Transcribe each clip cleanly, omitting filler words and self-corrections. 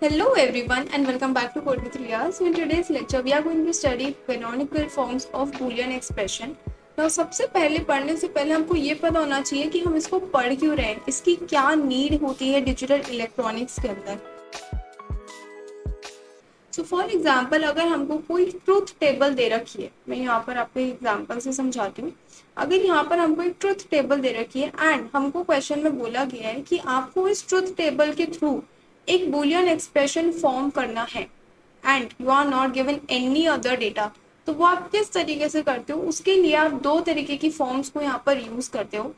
Hello everyone and welcome back to Code with Riya. So in today's lecture we are going to study canonical forms of Boolean expression. Now सबसे पहले पढ़ने से पहले हमको ये पता होना चाहिए कि हम इसको पढ़ क्यों रहे हैं, इसकी क्या नीड होती है डिजिटल इलेक्ट्रॉनिक्स के अंदर। सो फॉर एग्जाम्पल अगर हमको कोई ट्रूथ टेबल दे रखी है, मैं यहाँ पर आपको एग्जाम्पल से समझाती हूँ। अगर यहाँ पर हमको एक ट्रूथ टेबल दे रखी है एंड हमको क्वेश्चन में बोला गया है कि आपको इस ट्रूथ टेबल के थ्रू एक बूलियन एक्सप्रेशन फॉर्म करना है and you are not given any other data, तो वो आप किस तरीके से करते हो? उसके लिए आप दो तरीके की फॉर्म्स को यहाँ पर यूज करते हो।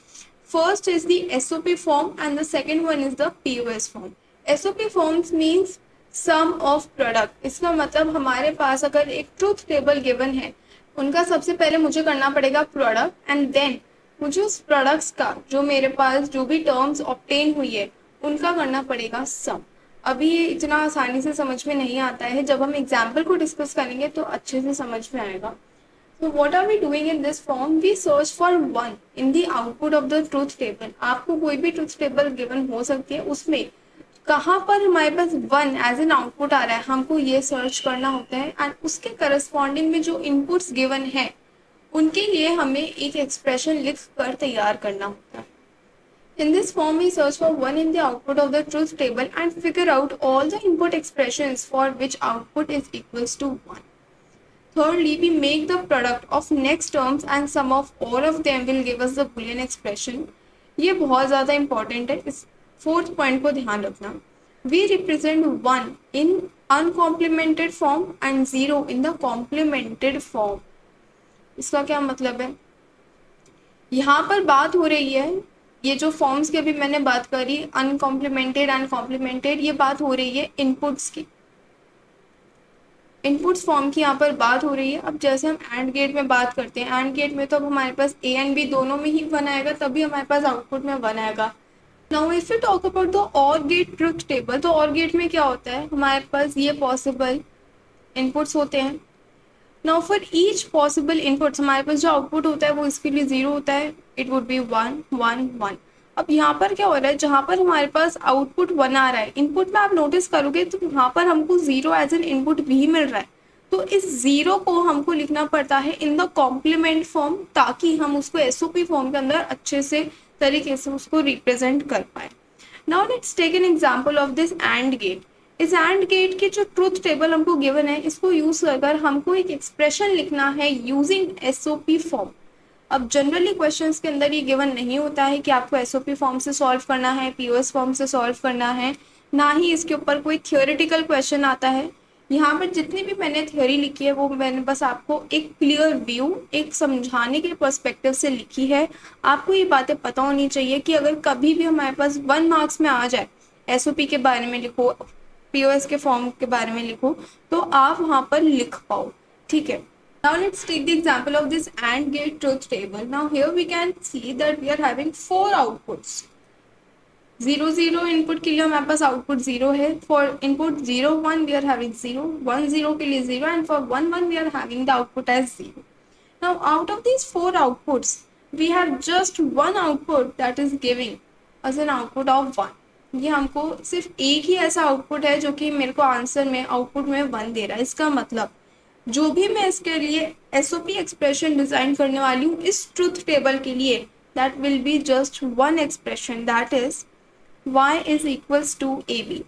First is the SOP form and the second one is the POS form. SOP forms means sum of product. इसका मतलब हमारे पास अगर एक ट्रूथ टेबल गिवन है, उनका सबसे पहले मुझे करना पड़ेगा प्रोडक्ट एंड देन मुझे उस प्रोडक्ट्स का जो मेरे पास जो भी टर्म्स ऑब्टेन हुई है उनका करना पड़ेगा सम। अभी ये इतना आसानी से समझ में नहीं आता है, जब हम एग्जाम्पल को डिस्कस करेंगे तो अच्छे से समझ में आएगा। So what are we doing in this form? We search for one in the output of the truth table. आपको कोई भी ट्रूथ टेबल गिवन हो सकती है, उसमें कहाँ पर हमारे पास वन एज एन आउटपुट आ रहा है हमको ये सर्च करना होता है एंड उसके करस्पॉन्डिंग में जो इनपुट्स गिवन है उनके लिए हमें एक एक्सप्रेशन लिख कर तैयार करना होता है। In this form, we search for one in the output of the truth table and figure out all the input expressions for which output is equals to 1. Thirdly, we make the product of next terms and sum of all of them will give us the Boolean expression. ये बहुत ज़्यादा important है, इस fourth point को ध्यान रखना। We represent 1 in uncomplimented form and 0 in the complemented form. इसका क्या मतलब है? यहाँ पर बात हो रही है, ये जो फॉर्म्स की अभी मैंने बात करी अनकॉम्प्लीमेंटेड एंड कॉम्प्लीमेंटेड, ये बात हो रही है इनपुट्स की, इनपुट्स फॉर्म की यहाँ पर बात हो रही है। अब जैसे हम एंड गेट में बात करते हैं, एंड गेट में तो अब हमारे पास ए एंड बी दोनों में ही वन आएगा, तभी हमारे पास आउटपुट में वन आएगा। Now if you talk about the और गेट ट्रुथ टेबल, तो और गेट में क्या होता है, हमारे पास ये पॉसिबल इनपुट्स होते हैं। Now for each possible inputs हमारे पास जो आउटपुट होता है वो इसके लिए 0 होता है, इट वुड बी 1 1 1। अब यहाँ पर क्या हो रहा है, जहाँ पर हमारे पास आउटपुट 1 आ रहा है, इनपुट में आप नोटिस करोगे तो यहाँ पर हमको 0 एज एन इनपुट भी मिल रहा है, तो इस 0 को हमको लिखना पड़ता है इन द कॉम्प्लीमेंट फॉर्म, ताकि हम उसको एसओपी फॉर्म के अंदर अच्छे से तरीके से उसको रिप्रेजेंट कर पाए। Now let's take an example of this and gate. इस एंड गेट की जो ट्रूथ टेबल हमको गिवन है, इसको यूज कर हमको एक एक्सप्रेशन लिखना है यूजिंग एसओपी फॉर्म। अब जनरली क्वेश्चंस के अंदर ये गिवन नहीं होता है कि आपको एसओपी फॉर्म से सॉल्व करना है, पीओएस फॉर्म से सॉल्व करना है, ना ही इसके ऊपर कोई थियोरेटिकल क्वेश्चन आता है। यहाँ पर जितनी भी मैंने थ्योरी लिखी है वो मैंने बस आपको एक क्लियर व्यू, एक समझाने के पर्सपेक्टिव से लिखी है। आपको ये बातें पता होनी चाहिए कि अगर कभी भी हमारे पास 1 मार्क्स में आ जाए एसओपी के बारे में लिखो, पीओएस के फॉर्म के बारे में लिखो, तो आप वहाँ पर लिख पाओ, ठीक है। Now let's take the example of this AND gate truth table. Now here we can see that we are having 4 outputs. 0 0 input के लिए हमारे पास आउटपुट 0 है, for input 0 1 we are having 0, 1 0 के लिए 0 and for 1 1 we are having the output as 0. Now out of these 4 outputs we have just one output that is giving as an output of 1. ये हमको सिर्फ एक ही ऐसा output है जो कि मेरे को आंसर में आउटपुट में 1 दे रहा है। इसका मतलब जो भी मैं इसके लिए एसओपी एक्सप्रेशन डिजाइन करने वाली हूँ इस ट्रूथ टेबल के लिए, that will be just one expression, that is y is equals to A B.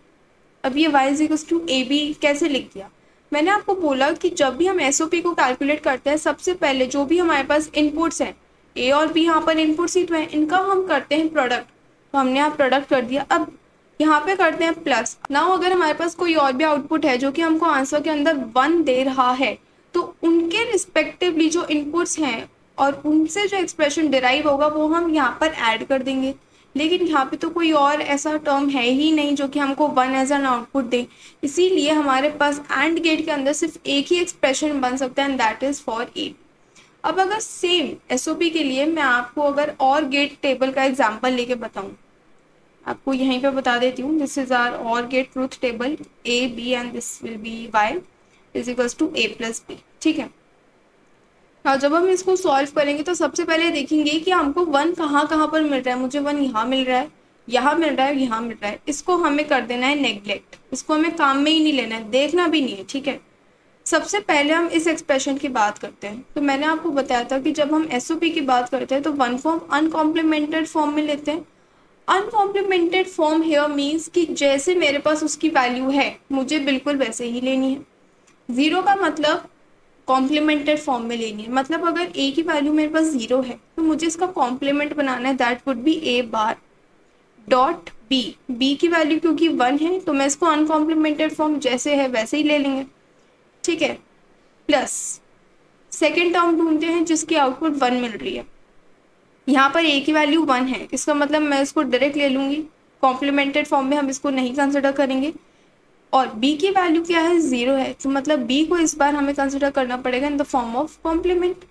अब ये y is equals to A B कैसे लिख दिया? मैंने आपको बोला कि जब भी हम एसओपी को कैलकुलेट करते हैं, सबसे पहले जो भी हमारे पास इनपुट्स हैं, ए और बी यहाँ पर इनपुट्स ही तो हैं, इनका हम करते हैं प्रोडक्ट, तो हमने यहाँ प्रोडक्ट कर दिया। अब यहाँ पे करते हैं प्लस। नाउ अगर हमारे पास कोई और भी आउटपुट है जो कि हमको आंसर के अंदर 1 दे रहा है, तो उनके रिस्पेक्टिवली जो इनपुट्स हैं और उनसे जो एक्सप्रेशन डिराइव होगा वो हम यहाँ पर ऐड कर देंगे। लेकिन यहाँ पे तो कोई और ऐसा टर्म है ही नहीं जो कि हमको 1 एज एन आउटपुट दे, इसीलिए हमारे पास एंड गेट के अंदर सिर्फ एक ही एक्सप्रेशन बन सकता है and that is for a. अब अगर सेम एसओपी के लिए मैं आपको अगर और गेट टेबल का एग्जाम्पल लेके बताऊँ, आपको यहीं पे बता देती हूँ, दिस इज आर और gate truth table A B and this will be Y is equals to A plus B, ठीक है। और जब हम इसको सॉल्व करेंगे तो सबसे पहले देखेंगे कि हमको 1 कहाँ कहाँ पर मिल रहा है। मुझे 1 यहाँ मिल रहा है, यहाँ मिल रहा है, यहाँ मिल रहा है, इसको हमें कर देना है नेग्लेक्ट, इसको हमें काम में ही नहीं लेना है, देखना भी नहीं है, ठीक है। सबसे पहले हम इस एक्सप्रेशन की बात करते हैं। तो मैंने आपको बताया था कि जब हम एसओपी की बात करते हैं तो वन फॉर्म अनकॉम्प्लीमेंटेड फॉर्म में लेते हैं। अनकॉम्प्लीमेंटेड फॉर्म हेयर मीन्स कि जैसे मेरे पास उसकी वैल्यू है मुझे बिल्कुल वैसे ही लेनी है। जीरो का मतलब कॉम्प्लीमेंटेड फॉर्म में लेनी है, मतलब अगर ए की वैल्यू मेरे पास जीरो है तो मुझे इसका कॉम्प्लीमेंट बनाना है, that would be A bar dot B. B की वैल्यू क्योंकि वन है तो मैं इसको अनकॉम्प्लीमेंटेड फॉर्म जैसे है वैसे ही ले लेंगे, ठीक है। प्लस सेकेंड टर्म ढूंढते हैं जिसकी आउटपुट वन मिल रही है। यहाँ पर ए की वैल्यू वन है, इसका मतलब मैं इसको डायरेक्ट ले लूंगी, कॉम्प्लीमेंटेड फॉर्म में हम इसको नहीं कंसिडर करेंगे। और बी की वैल्यू क्या है, जीरो है, तो मतलब बी को इस बार हमें कंसिडर करना पड़ेगा in the form of complement.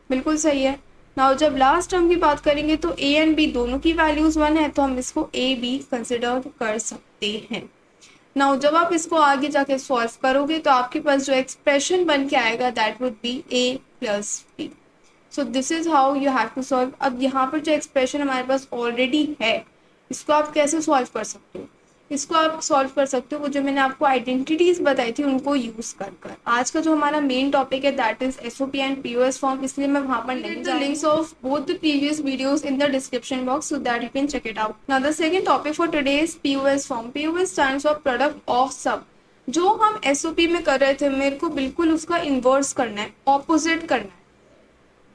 बिल्कुल सही है। नाउ जब लास्ट टर्म की बात करेंगे तो ए एंड बी दोनों की वैल्यूज वन है तो हम इसको ए बी कंसिडर कर सकते हैं। नाउ जब आप इसको आगे जाके सॉल्व करोगे तो आपके पास जो एक्सप्रेशन बन के आएगा that would be A plus B. So this is how you have to solve. अब यहाँ पर जो एक्सप्रेशन हमारे पास ऑलरेडी है इसको आप कैसे सॉल्व कर सकते हो, इसको आप सॉल्व कर सकते हो वो जो मैंने आपको आइडेंटिटीज बताई थी उनको यूज कर। आज का जो हमारा मेन टॉपिक है that is SOP and POS form, इसलिए मैं वहां पर नहीं जा रही। Links of both the previous videos in the description box so that you can check it out. Now the second topic for today is POS form. POS stands for product of sum. जो हम SOP में कर रहे थे मेरे को बिल्कुल उसका इन्वर्स करना है, ऑपोजिट करना है,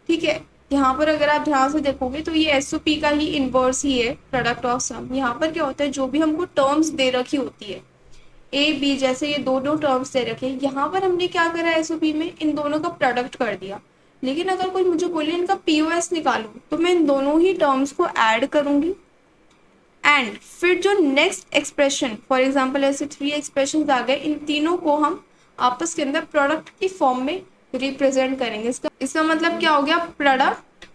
ठीक है। यहाँ पर अगर आप ध्यान से देखोगे तो ये एसओपी का ही इन्वर्स ही है, प्रोडक्ट ऑफ सम। यहाँ पर क्या होता है, जो भी हमको टर्म्स दे रखी होती है ए बी, जैसे ये दो टर्म्स दे रखे हैं, यहाँ पर हमने क्या करा एसओपी में, इन दोनों का प्रोडक्ट कर दिया। लेकिन अगर कोई मुझे बोले इनका पीओएस निकालो तो मैं इन दोनों ही टर्म्स को ऐड करूंगी एंड फिर जो नेक्स्ट एक्सप्रेशन, फॉर एग्जाम्पल ऐसे थ्री एक्सप्रेशन आ गए, इन तीनों को हम आपस के अंदर प्रोडक्ट की फॉर्म में रिप्रेजेंट करेंगे। इसका मतलब क्या हो गया, प्रोडक्ट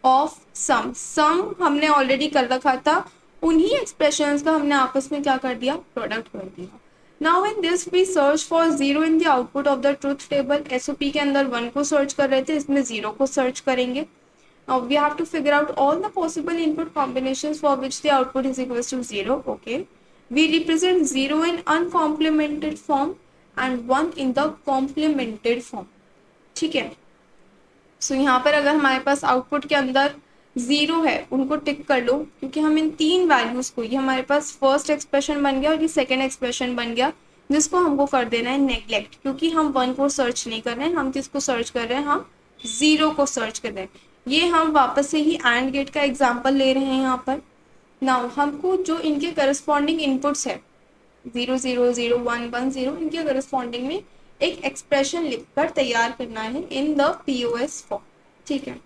ऑफ सम। सम हमने ऑलरेडी कर रखा था, उन्हीं एक्सप्रेशंस का हमने आपस में क्या कर दिया, प्रोडक्ट कर दिया। Now in this we search for zero in the output of the truth table. SOP के अंदर वन को सर्च कर रहे थे, इसमें जीरो को सर्च करेंगे। Now we have to figure out all the possible input combinations for which the output is equals to 0. Okay. We represent 0 in uncomplimented form and 1 in the complemented form. ठीक है। सो यहाँ पर अगर हमारे पास output के अंदर 0 है उनको टिक कर लो, क्योंकि हम इन तीन वैल्यूज को, ये हमारे पास फर्स्ट एक्सप्रेशन बन गया और ये सेकेंड एक्सप्रेशन बन गया, जिसको हमको कर देना है नेग्लेक्ट, क्योंकि हम 1 को सर्च नहीं कर रहे हैं, हम किसको सर्च कर रहे हैं, हम 0 को सर्च कर रहे हैं। ये हम वापस से ही एंड गेट का एग्जाम्पल ले रहे हैं यहाँ पर। नाउ हमको जो इनके करस्पॉन्डिंग इनपुट्स है 0 0 0 1 1 0, इनके करस्पॉन्डिंग में एक एक्सप्रेशन लिखकर तैयार करना है इन द पीओएस फॉर्म, ठीक है।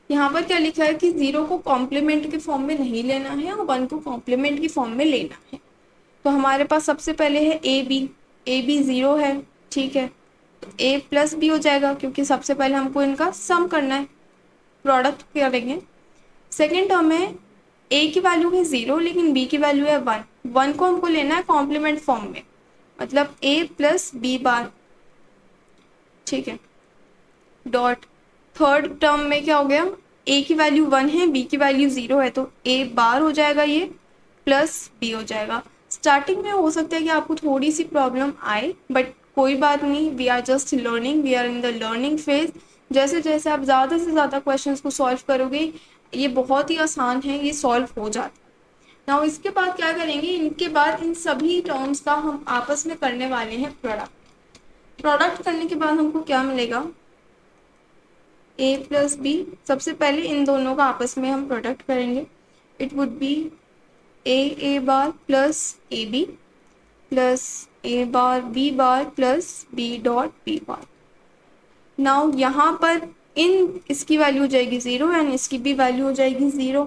यहाँ पर क्या लिखा है कि 0 को कॉम्प्लीमेंट के फॉर्म में नहीं लेना है और 1 को कॉम्प्लीमेंट की फॉर्म में लेना है। तो हमारे पास सबसे पहले है ए बी 0 है, ठीक है, तो ए प्लस बी हो जाएगा, क्योंकि सबसे पहले हमको इनका सम करना है, प्रोडक्ट करेंगे। सेकेंड टर्म है ए की वैल्यू है 0 लेकिन बी की वैल्यू है 1, 1 को हमको लेना है कॉम्प्लीमेंट फॉर्म में, मतलब ए प्लस बी बार, ठीक है, डॉट। थर्ड टर्म में क्या हो गया, ए की वैल्यू 1 है, बी की वैल्यू 0 है, तो ए बार हो जाएगा ये, प्लस बी हो जाएगा। स्टार्टिंग में हो सकता है कि आपको थोड़ी सी प्रॉब्लम आए, बट कोई बात नहीं, we are just learning, we are in the learning phase. जैसे जैसे आप ज़्यादा से ज़्यादा क्वेश्चंस को सॉल्व करोगे, ये बहुत ही आसान है, ये सॉल्व हो जाता है। नाउ इसके बाद क्या करेंगे, इनके बाद इन सभी टर्म्स का हम आपस में करने वाले हैं प्रोडक्ट। प्रोडक्ट करने के बाद हमको क्या मिलेगा, ए प्लस बी। सबसे पहले इन दोनों का आपस में हम प्रोडक्ट करेंगे, it would be A bar plus A B plus A bar B bar plus B dot B bar. Now यहाँ पर इन इसकी वैल्यू हो जाएगी 0 एंड इसकी भी वैल्यू हो जाएगी 0,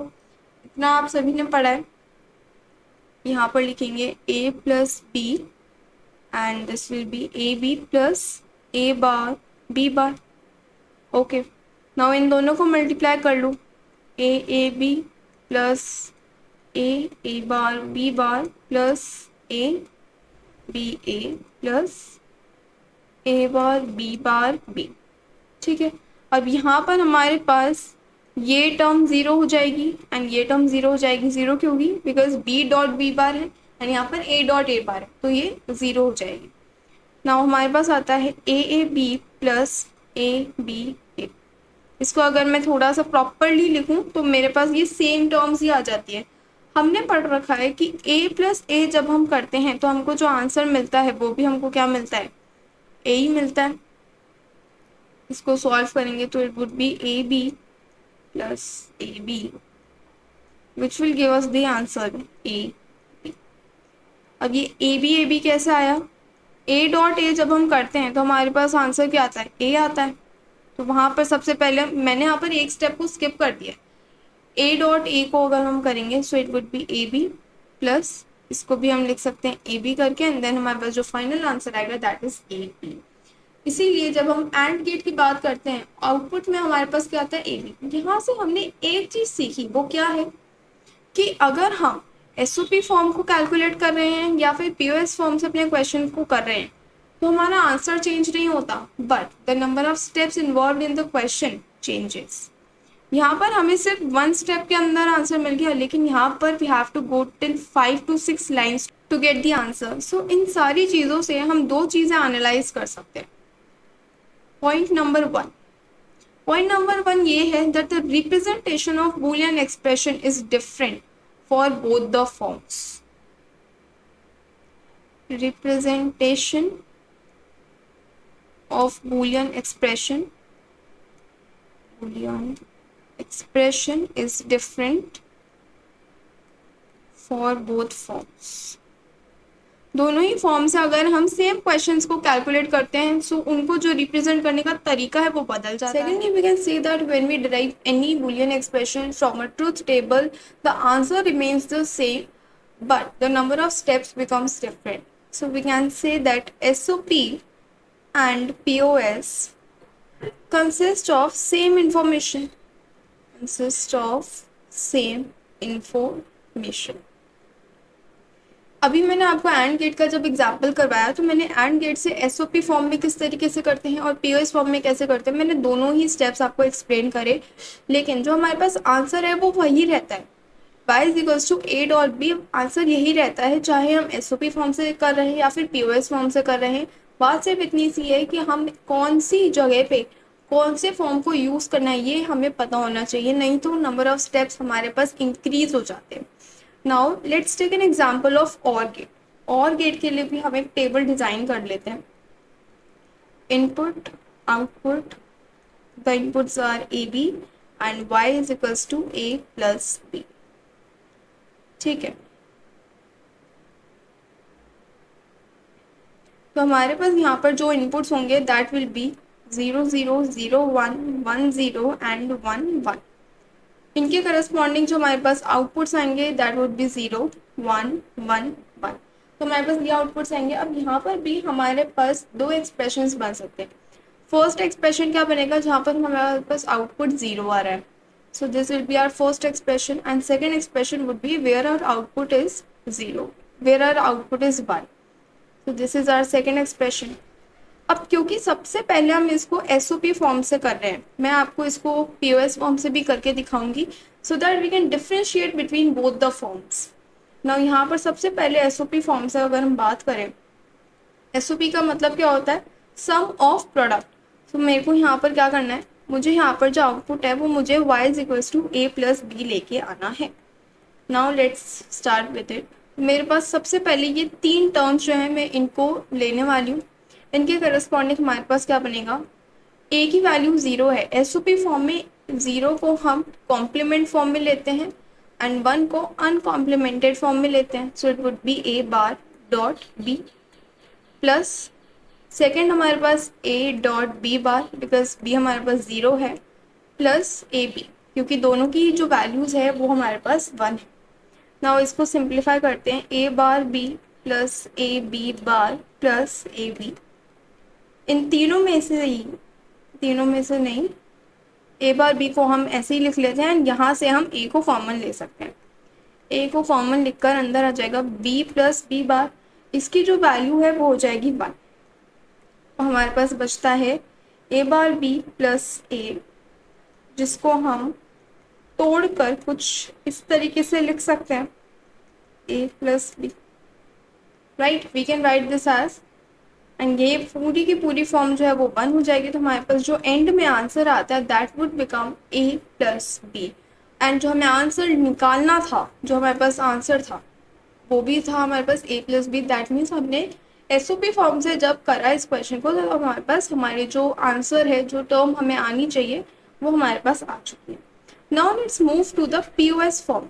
इतना आप सभी ने पढ़ा है। यहाँ पर लिखेंगे a plus B and this will be A B plus A bar B bar. Okay, now इन दोनों को मल्टीप्लाई कर लो, A B plus A bar B bar plus A plus A bar B, ठीक है। अब यहाँ पर हमारे पास ये टर्म ज़ीरो हो जाएगी एंड ये टर्म ज़ीरो हो जाएगी। ज़ीरो क्यों होगी? Because B dot B bar है एंड यहाँ पर ए डॉट ए बार है, तो ये ज़ीरो हो जाएगी। नाउ हमारे पास आता है A B plus A B A. इसको अगर मैं थोड़ा सा प्रॉपरली लिखूं तो मेरे पास ये सेम टर्म्स ही आ जाती है। हमने पढ़ रखा है कि a प्लस ए जब हम करते हैं तो हमको जो आंसर मिलता है वो भी हमको क्या मिलता है? a ही मिलता है। इसको सॉल्व करेंगे तो it would be A B plus A B which will give us the answer A. अब ये ए बी कैसे आया? a डॉट ए जब हम करते हैं तो हमारे पास आंसर क्या आता है? a आता है। तो वहाँ पर सबसे पहले मैंने यहाँ पर एक स्टेप को स्किप कर दिया। a डॉट ए को अगर हम करेंगे so it would be A B plus, इसको भी हम लिख सकते हैं ए बी करके, एंड देन हमारे पास जो फाइनल आंसर आएगा दैट इज ए बी। इसीलिए जब हम एंड गेट की बात करते हैं आउटपुट में हमारे पास क्या आता है? A B. यहाँ से हमने एक चीज़ सीखी, वो क्या है कि अगर हम एसओपी फॉर्म को कैलकुलेट कर रहे हैं या फिर पीओएस फॉर्म से अपने क्वेश्चन को कर रहे हैं तो हमारा आंसर चेंज नहीं होता, but the number of steps involve in the question changes. यहाँ पर हमें सिर्फ वन स्टेप के अंदर आंसर मिल गया, लेकिन यहाँ पर we have to go till 5 to 6 lines to get the answer. So इन सारी चीज़ों से हम दो चीज़ें एनालाइज कर सकते हैं। पॉइंट नंबर वन ये है that the representation of Boolean expression is different for both the forms. Representation of Boolean expression is different for both forms। दोनों ही फॉर्म से अगर हम सेम क्वेश्चंस को कैलकुलेट करते हैं सो उनको जो रिप्रेजेंट करने का तरीका है वो बदल जाता है। Secondly we can say that when we derive any Boolean expression from a truth table the answer remains the same but the number of steps becomes different. So we can say that SOP and POS consist of same information। अभी मैंने आपको and gate का जब example करवाया तो मैंने and gate से SOP form में किस तरीके से करते हैं और पीओएस फॉर्म में कैसे करते हैं, मैंने दोनों ही स्टेप्स आपको एक्सप्लेन करे, लेकिन जो हमारे पास आंसर है वो वही रहता है। y is equals to A dot B, answer यही रहता है चाहे हम एसओपी फॉर्म से कर रहे हैं या फिर पीओएस फॉर्म से कर रहे हैं। बात सिर्फ इतनी सी है कि हम कौन सी जगह पे कौन से फॉर्म को यूज़ करना है ये हमें पता होना चाहिए, नहीं तो नंबर ऑफ स्टेप्स हमारे पास इंक्रीज हो जाते हैं। Now let's take an example of OR gate. OR gate के लिए भी हम एक टेबल डिज़ाइन कर लेते हैं। Input output, the inputs are A B and y is equals to A plus B. ठीक है, तो हमारे पास यहाँ पर जो इनपुट्स होंगे दैट विल बी 0 0 0 1 1 0 एंड 1 1। इनके करस्पॉन्डिंग जो हमारे पास आउटपुट्स आएंगे दैट वुड बी 0 1 1 1। तो हमारे पास ये आउटपुट्स आएंगे। अब यहाँ पर भी हमारे पास दो एक्सप्रेशंस बन सकते हैं। फर्स्ट एक्सप्रेशन क्या बनेगा जहाँ पर हमारे पास आउटपुट 0 आ रहा है, so this will be our first expression, and second expression would be where our output is 0 where our output is 1। तो this is our second expression. अब क्योंकि सबसे पहले हम इसको एसओपी फॉर्म से कर रहे हैं, मैं आपको इसको पीओएस फॉर्म से भी करके दिखाऊंगी so that we can differentiate between both the forms. Now यहाँ पर सबसे पहले एसओपी फॉर्म से अगर हम बात करें, एसओपी का मतलब क्या होता है? सम ऑफ प्रोडक्ट। तो मेरे को यहाँ पर क्या करना है, मुझे यहाँ पर जो आउटपुट है वो मुझे y is equals to A plus B लेके आना है। Now let's start with it. मेरे पास सबसे पहले ये तीन टर्म्स जो हैं मैं इनको लेने वाली हूँ। इनके करस्पॉन्डिंग हमारे पास क्या बनेगा? ए की वैल्यू 0 है। एसओपी फॉर्म में 0 को हम कॉम्प्लीमेंट फॉर्म में लेते हैं एंड 1 को अनकॉम्प्लीमेंटेड फॉर्म में लेते हैं, so it would be A bar dot B plus second हमारे पास A dot B bar because B हमारे पास 0 है प्लस ए बी, क्योंकि दोनों की जो वैल्यूज़ है वो हमारे पास 1 है। नाउ इसको सिंप्लीफाई करते हैं, A bar B plus A B bar plus A B. इन तीनों में से नहीं, ए बार बी को हम ऐसे ही लिख लेते हैं एंड यहाँ से हम ए को कॉमन ले सकते हैं। ए को कॉमन लिखकर अंदर आ जाएगा बी प्लस बी बार, इसकी जो वैल्यू है वो हो जाएगी 1। और हमारे पास बचता है ए बार बी प्लस ए, जिसको हम तोड़कर कुछ इस तरीके से लिख सकते हैं a plus B, right. We can write this as, and ये पूरी की पूरी फॉर्म जो है वो 1 हो जाएगी। तो हमारे पास जो एंड में आंसर आता है that would become a plus B. And जो हमें आंसर निकालना था, जो हमारे पास आंसर था वो भी था हमारे पास a plus B. That means हमने एसओपी फॉर्म से जब करा इस क्वेश्चन को तो हमारे पास हमारे जो आंसर है, जो टर्म हमें आनी चाहिए वो हमारे पास आ चुकी है। Now let's move to the POS form.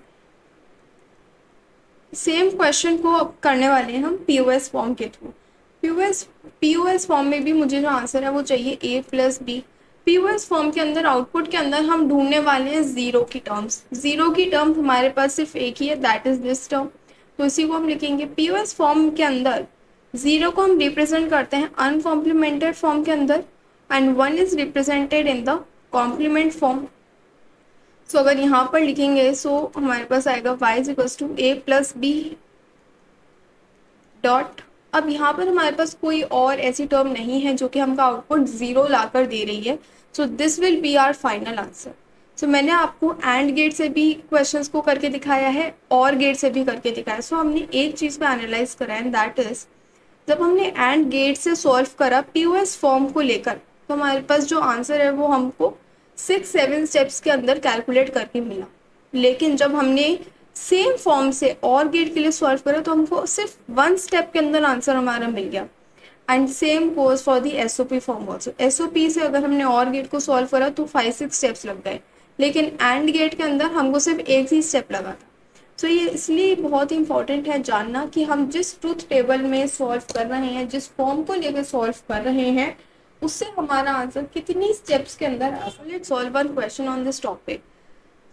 Same question को अब करने वाले हैं हम पीओएस फॉर्म के थ्रू। पीओएस फॉर्म में भी मुझे जो आंसर है वो चाहिए a plus B. POS form के अंदर आउटपुट के अंदर हम ढूंढने वाले हैं जीरो की टर्म्स। जीरो की टर्म हमारे पास सिर्फ एक ही है, दैट इज दिस टर्म। तो इसी को हम लिखेंगे पीओएस फॉर्म के अंदर। जीरो को हम रिप्रेजेंट करते हैं अनकॉम्प्लीमेंटेड फॉर्म के अंदर, and 1 is represented in the complement form. So अगर यहाँ पर लिखेंगे सो हमारे पास आएगा y is equals to a plus B dot. अब यहाँ पर हमारे पास कोई और ऐसी टर्म नहीं है जो कि हमका आउटपुट जीरो ला कर दे रही है। So this will be our final answer. So मैंने आपको एंड गेट से भी क्वेश्चंस को करके दिखाया है और गेट से भी करके दिखाया है। सो हमने एक चीज़ को एनालाइज करा है, दैट इज जब हमने एंड गेट से सॉल्व करा पीओएस फॉर्म को लेकर तो हमारे पास जो आंसर है वो हमको 6-7 स्टेप्स के अंदर कैलकुलेट करके मिला। लेकिन जब हमने सेम फॉर्म से और गेट के लिए सॉल्व करा तो हमको सिर्फ 1 स्टेप के अंदर आंसर हमारा मिल गया। And same goes for the SOP form also. SOP से अगर हमने और गेट को सॉल्व करा तो 5-6 स्टेप्स लग गए, लेकिन एंड गेट के अंदर हमको सिर्फ एक ही स्टेप लगा था। सो ये इसलिए बहुत ही इंपॉर्टेंट है जानना कि हम जिस ट्रूथ टेबल में सॉल्व कर रहे हैं, जिस फॉर्म को लेकर सॉल्व कर रहे हैं, उससे हमारा आंसर कितनी स्टेप्स के अंदर आ सकता है। Let's solve one question on this topic.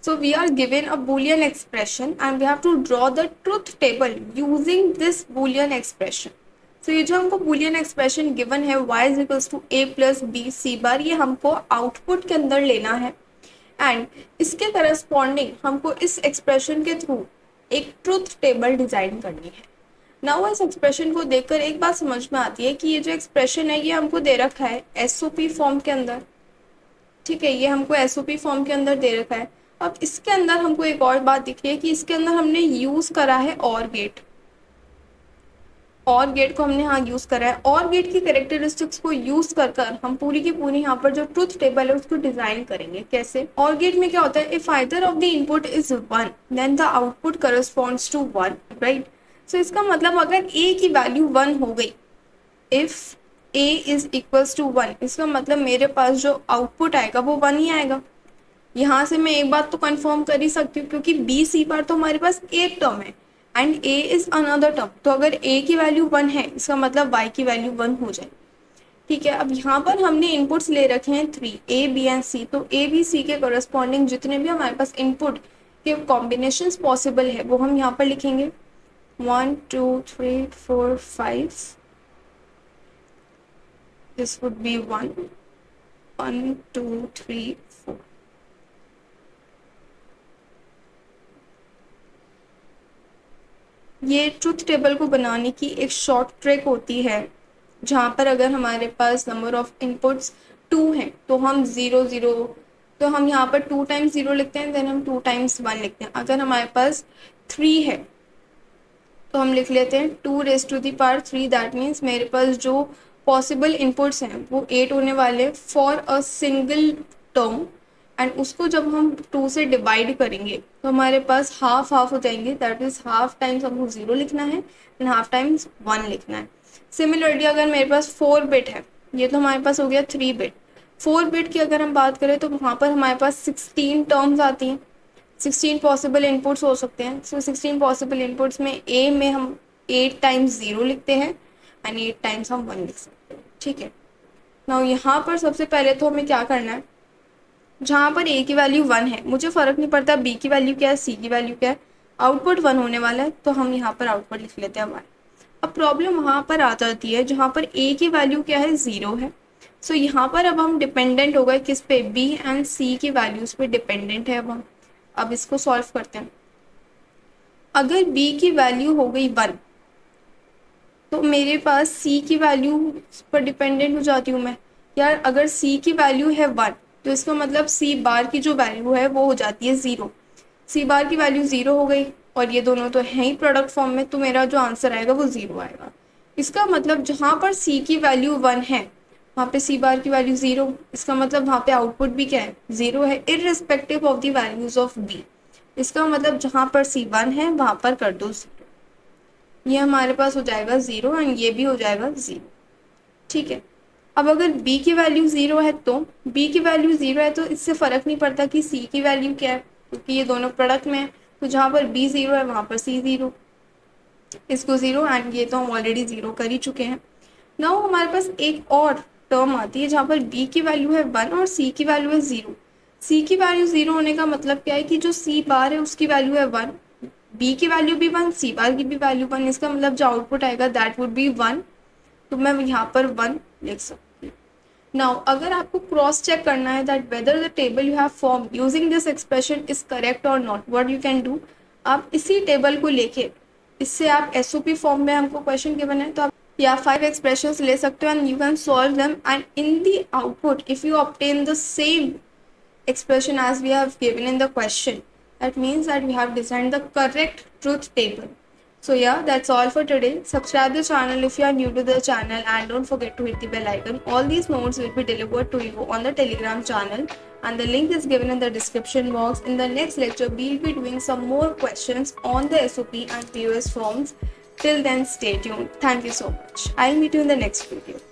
So we are given a Boolean expression and we have to draw the truth table using this Boolean expression. So ये जो हमको Boolean expression given है y is equals to a plus b c बार, ये हमको output के अंदर लेना है एंड इसके करस्पॉन्डिंग हमको इस एक्सप्रेशन के थ्रू एक ट्रूथ टेबल डिजाइन करनी है। नाउ इस एक्सप्रेशन को देखकर एक बात समझ में आती है कि ये जो एक्सप्रेशन है ये हमको दे रखा है एसओपी फॉर्म के अंदर, ठीक है, ये हमको एसओपी फॉर्म के अंदर दे रखा है। अब इसके अंदर हमको एक और बात दिख रही है कि इसके अंदर हमने यूज करा है और गेट। और गेट को हमने यहाँ यूज करा है। और गेट की कैरेक्टरिस्टिक्स को यूज कर कर हम पूरी की पूरी यहाँ पर जो ट्रूथ टेबल है उसको डिजाइन करेंगे। कैसे? और गेट में क्या होता है, if either of the input is 1 then the output corresponds to 1, right. So इसका मतलब अगर a की वैल्यू 1 हो गई, if a is equals to 1, इसका मतलब मेरे पास जो आउटपुट आएगा वो 1 ही आएगा। यहाँ से मैं एक बात तो कंफर्म कर ही सकती हूँ क्योंकि बी सी बार तो हमारे पास एक टर्म है and A is another term. तो अगर ए की वैल्यू 1 है इसका मतलब वाई की वैल्यू 1 हो जाए, ठीक है। अब यहाँ पर हमने इनपुट्स ले रखे हैं 3, ए बी एंड सी। तो ए बी सी के करस्पॉन्डिंग जितने भी हमारे पास इनपुट के कॉम्बिनेशंस पॉसिबल है वो हम यहाँ पर लिखेंगे 1 2 3 4 5। This would be 1 1 2 3 4। ये ट्रूथ टेबल को बनाने की एक शॉर्ट ट्रिक होती है जहाँ पर अगर हमारे पास नंबर ऑफ इनपुट्स 2 हैं तो हम 0 0, तो हम यहाँ पर 2 टाइम्स 0 लिखते हैं, देन हम 2 टाइम्स 1 लिखते हैं। अगर हमारे पास 3 है तो हम लिख लेते हैं 2 raise to the power 3। That means मेरे पास जो पॉसिबल इनपुट्स हैं वो 8 होने वाले for a single term, and उसको जब हम 2 से डिवाइड करेंगे तो हमारे पास हाफ हाफ हो जाएंगे। दैट इज हाफ टाइम्स हमको 0 लिखना है एंड हाफ टाइम्स 1 लिखना है। सिमिलरली अगर मेरे पास 4 बिट है, ये तो हमारे पास हो गया 3 बिट। 4 बिट की अगर हम बात करें तो वहाँ पर हमारे पास 16 टर्म्स आती हैं, 16 पॉसिबल इनपुट्स हो सकते हैं। सो 16 पॉसिबल इनपुट्स में ए में हम 8 टाइम्स 0 लिखते हैं एंड 8 टाइम्स हम 1 लिख सकते हैं, ठीक है। नाउ यहाँ पर सबसे पहले तो हमें क्या करना है, जहाँ पर a की वैल्यू 1 है, मुझे फ़र्क नहीं पड़ता b की वैल्यू क्या है, c की वैल्यू क्या है, आउटपुट 1 होने वाला है तो हम यहाँ पर आउटपुट लिख लेते हैं 1। अब प्रॉब्लम वहाँ पर आ जाती है जहाँ पर a की वैल्यू क्या है, 0 है। सो यहाँ पर अब हम डिपेंडेंट हो गए किस पे, b एंड c की वैल्यूज़ पे डिपेंडेंट है अब हम। अब इसको सॉल्व करते हैं। अगर b की वैल्यू हो गई 1 तो मेरे पास c की वैल्यू पर डिपेंडेंट हो जाती हूँ मैं। यार अगर c की वैल्यू है 1 तो इसका मतलब सी बार की जो वैल्यू है वो हो जाती है 0। सी बार की वैल्यू 0 हो गई और ये दोनों तो हैं ही प्रोडक्ट फॉर्म में, तो मेरा जो आंसर आएगा वो 0 आएगा। इसका मतलब जहाँ पर सी की वैल्यू 1 है वहाँ पे सी बार की वैल्यू 0, इसका मतलब वहाँ पे आउटपुट भी क्या है 0 है, irrespective of the values of B. इसका मतलब जहाँ पर सी 1 है वहाँ पर कर दो 0। ये हमारे पास हो जाएगा 0 एंड ये भी हो जाएगा 0। ठीक है, अब अगर b की वैल्यू 0 है तो b की वैल्यू 0 है तो इससे फ़र्क नहीं पड़ता कि c की वैल्यू क्या है, क्योंकि ये दोनों प्रोडक्ट में है। तो जहाँ पर b 0 है वहाँ पर c 0, इसको 0 एंड ये तो हम ऑलरेडी 0 कर ही चुके हैं। नाउ हमारे पास एक और टर्म आती है जहाँ पर b की वैल्यू है 1 और c की वैल्यू है 0। c की वैल्यू 0 होने का मतलब क्या है कि जो c बार है उसकी वैल्यू है 1, b की वैल्यू भी 1, c बार की भी वैल्यू 1, इसका मतलब जो आउटपुट आएगा दैट वुड बी 1। तो मैं यहाँ पर 1 लिख सकती हूँ। नाउ अगर आपको क्रॉस चेक करना है that whether the table you have form using this expression is correct और not, what you can do, आप इसी टेबल को लेके, इससे आप एसओपी फॉर्म में हमको क्वेश्चन गिवन है तो आप या 5 एक्सप्रेशंस ले सकते हो and you can solve them, and in the output if you obtain the same expression as we have given in the question, that means that we have designed the correct truth table. So yeah, that's all for today. Subscribe the channel if you are new to the channel and don't forget to hit the bell icon. All these notes will be delivered to you on the Telegram channel and the link is given in the description box. In the next lecture, we'll be doing some more questions on the SOP and POS forms. Till then, stay tuned. Thank you so much. I'll meet you in the next video.